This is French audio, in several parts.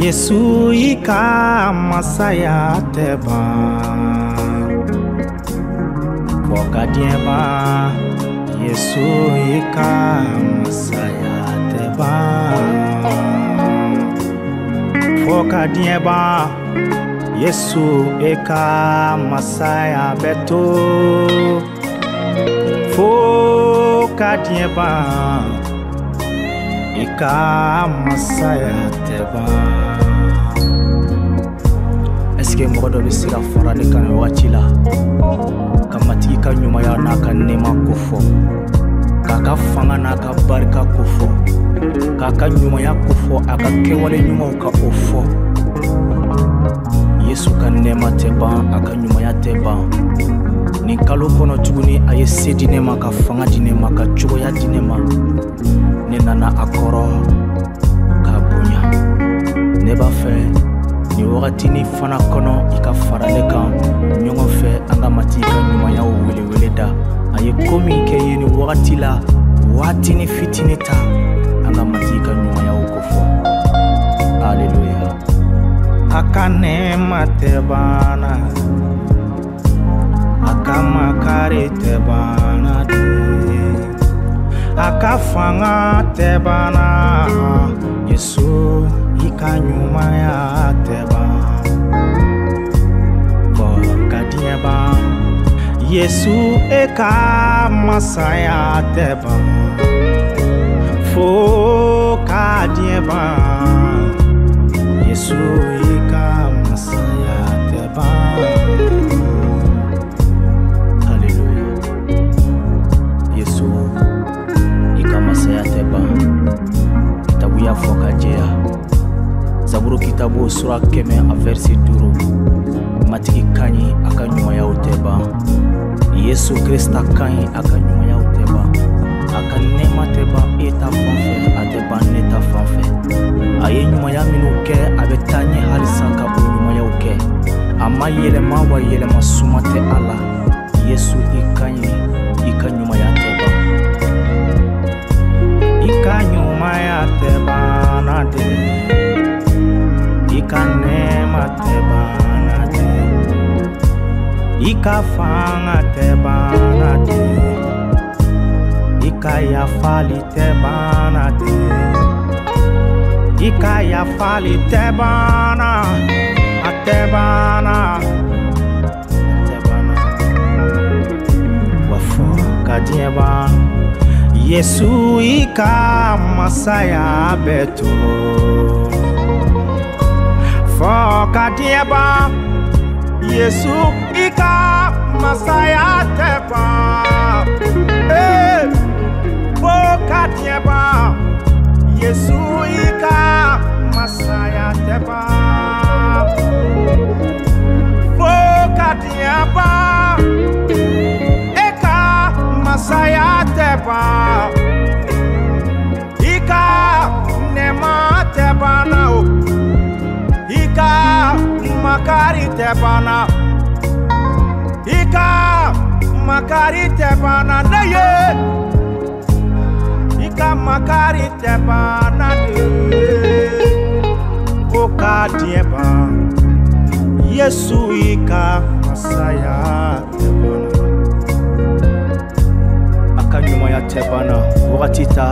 Yesu ika masaya teba Fokadieba Yesu ika masaya teba Fokadieba Yesu ika masaya beto Fokadieba ika masaya teba. Est-ce que mɔgɔ dɔ bɛ se ka fara ne kan waati la ka matigi ka ɲumanya n'a ka nɛɛma ko fɔ k'a ka fanga n'a ka barika ko fɔ k'a ka ɲumanya ko fɔ a ka kɛwale ɲumanw ka o fɔ. Yesu ka nɛɛma tɛ ban a ka ɲumanya tɛ ban. Nin kalo kɔnɔ tuguni a ye se di ne ma ka fanga di ne ma ka cogoya di ne ma. Ne nana a kɔrɔ k'a bonya. Ne b'a fɛ ni wagati ni fana kɔnɔ i ka fara ne kan ɲɔgɔn fɛ an ka matigi ka ɲumanyaw wele da. A ye ko min kɛ ye ni wagati la waati ni fitini ta an ka matigi ka ɲumanyaw ko fɔ. Alléluia. A ka nɛɛma tɛ banna a ka makari tɛ banna de a ka fanga tɛ banna Yesu i ka ɲumanya tɛ ban Fokadieba Yesu e ka masaya tɛ ban Fokadieba Yesu i ka masaya tɛ ban. Alléluia. Yesu i ka masaya tɛ ban. Kitabu y'a fɔ ka jɛya. Zaburu kitabu sura 100 a verset 5. Matigi ka ɲi a ka ɲumanyaw tɛ ban. Yesu Krista ka ɲi a ka ɲumanyaw tɛ ban. A ka nɛɛma tɛ ban e ta fan fɛ a tɛ ban ne ta fan fɛ. A ye ɲumanya minnu kɛ a bɛ taa ɲɛ halisa ka o ɲumanyaw kɛ. A ma yɛlɛma wa yɛlɛma suma tɛ a la. Yesu i ka ɲi i ka ɲumanya tɛ ban. I ka ɲumanya tɛ banna de. I ka nɛɛma tɛ banna de. I ka fanga tɛ banna de. I ka yafali tɛ banna de. I ka yafali tɛ banna a tɛ banna wa Fokadieba Yesu i ka masaya bɛ to Fokadieba Yesu i ka masaya tɛ ban Fokadieba Yesu i ka masaya tɛ ban Fokadieba e ka masaya tɛ ban I ka nɛɛma tɛ banna o I ka makari tɛ banna I ka makari tɛ banna ne ye I ka makari tɛ banna de Fokadieba Yesu i ka masaya tɛ banna a ka ɲumanya tɛ banna wagati ta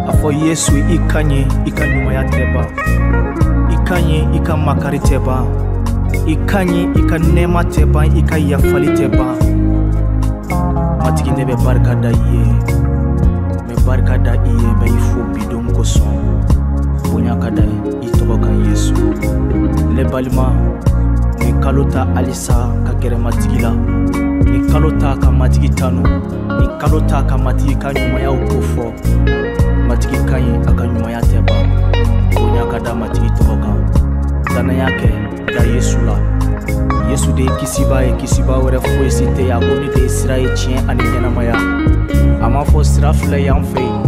a fɔ Yesu i ka ɲi i ka ɲumanya tɛ ban I ka ɲi i ka makari tɛ ban I ka ɲi i ka nɛɛma tɛ ban I ka yafali tɛ ban. Matigi ne bɛ barika da I ye n bɛ barika da I ye n bɛ I fo bidon kosɔn bonya ka da I tɔgɔ kan Yesu. Ne balima ni kalo ta halisa ka gɛrɛ matigi la ni kalo ta ka matigi tanu ni kalo ta ka matigi ka ɲumanyaw ko fɔ. Matigi ka ɲi a ka ɲumanya tɛ ban bonya ka da matigi tɔgɔ kan. Danaya kɛ da Yesu la. Yesu de ye kisiba ye kisiba wɛrɛ foyi si tɛ a ko ne de ye sira ye tiɲɛ ani ɲɛnamaya. A ma fɔ sira filɛ y'an fɛ yen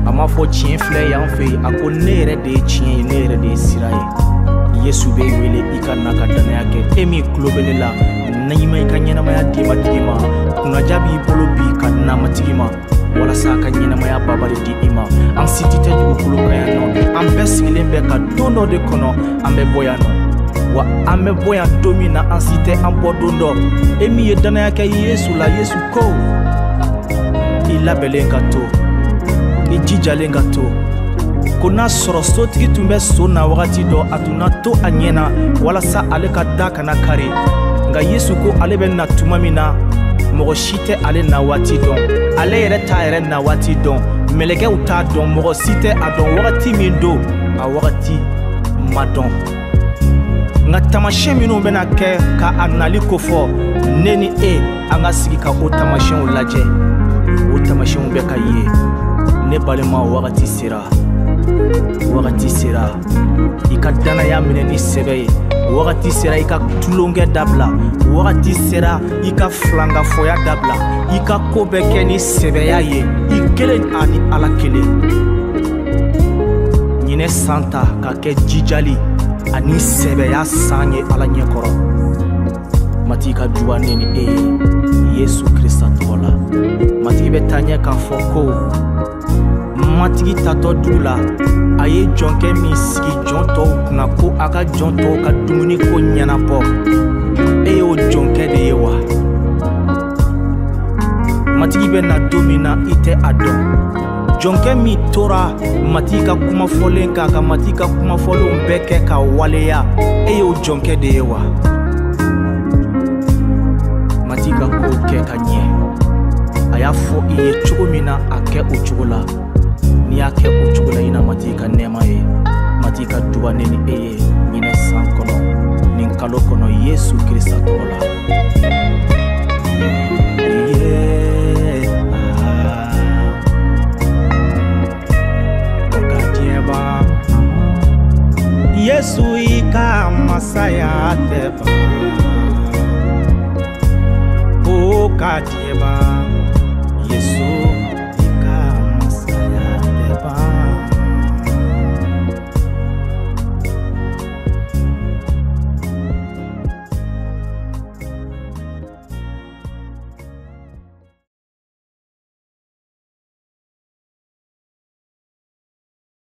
a ma fɔ tiɲɛ filɛ y'an fɛ yen a ko ne yɛrɛ de ye tiɲɛ ye ne yɛrɛ de ye sira ye. Yesu bɛ wele I ka n'a ka danaya kɛ e min tulo bɛ ne la na i ma I ka ɲɛnamaya di matigi ma kunnaja b'i bolo bi ka na matigi ma walasa ka ɲɛnamaya babali di i ma. An si tɛ dugukolo kan yan nɔ, an bɛɛ sigilen bɛ ka don dɔ de kɔnɔ, an bɛ bɔ yan nɔ. Wa an bɛ bɔ yan don min na an si tɛ an bɔ don dɔ. E min ye danaya kɛ Yesu la, Yesu ko i labɛnlen ka to, i jijalen ka to. Ko n'a sɔrɔ sotigi tun bɛ so na wagati dɔ, a tun na to a ɲɛna walasa ale ka da kana kari. Nka Yesu ko ale bɛ na tuma min na, mɔgɔ si tɛ ale na waati dɔn. Ale yɛrɛ t'a yɛrɛ na waati dɔn. Mɛlɛkɛw t'a dɔn, mɔgɔ si tɛ a dɔn wagati min don, a wagati ma dɔn. Nka tamasiyɛn minnu bɛna kɛ ka a nali kofɔ, ne ni e an ka sigi ka o tamasiyɛnw lajɛ. O tamasiyɛnw bɛ ka ye. Ne balima, wagati sera. Wagati sera i ka danaya minɛ ni sɛbɛ ye. Wagati sera i ka tulonkɛ dabila. Wagati sera i ka filangafɔya dabila. I ka ko bɛɛ kɛ ni sɛbɛya ye, i kelen ani Ala kelen. Ɲinɛ san ta ka kɛ jijali ani sɛbɛya san ye Ala ɲɛkɔrɔ. Matigi ka juguya ne ni e ye Yesu Krista tɔgɔ la. Matigi bɛ taa ɲɛ k'a fɔ ko matigi tatɔ dugu la, a ye jɔnkɛ min sigi jɔn tɔw kunna ko a ka jɔn tɔw ka dumuni ko ɲɛnabɔ. E y'o jɔnkɛ de ye wa? Matigi bɛ na don min na i tɛ a dɔn. Jɔnkɛ min tora matigi ka kumafɔlen kan ka matigi ka kumafɔlenw bɛɛ kɛ ka waleya, e y'o jɔnkɛ de ye wa? Matigi ka ko kɛ ka ɲɛ. A y'a fɔ i ye cogo min na, a kɛ o cogo la. N'i y'a kɛ o cogo la, i na matigi ka nɛɛma ye. Matigi ka duba ne ni e ye ɲinɛ san kɔnɔ, nin kalo kɔnɔ, Yesu Krista tɔgɔ la. O ka diɲɛ ban. Yesu i ka masaya tɛ ban. O ka diɲɛ ban.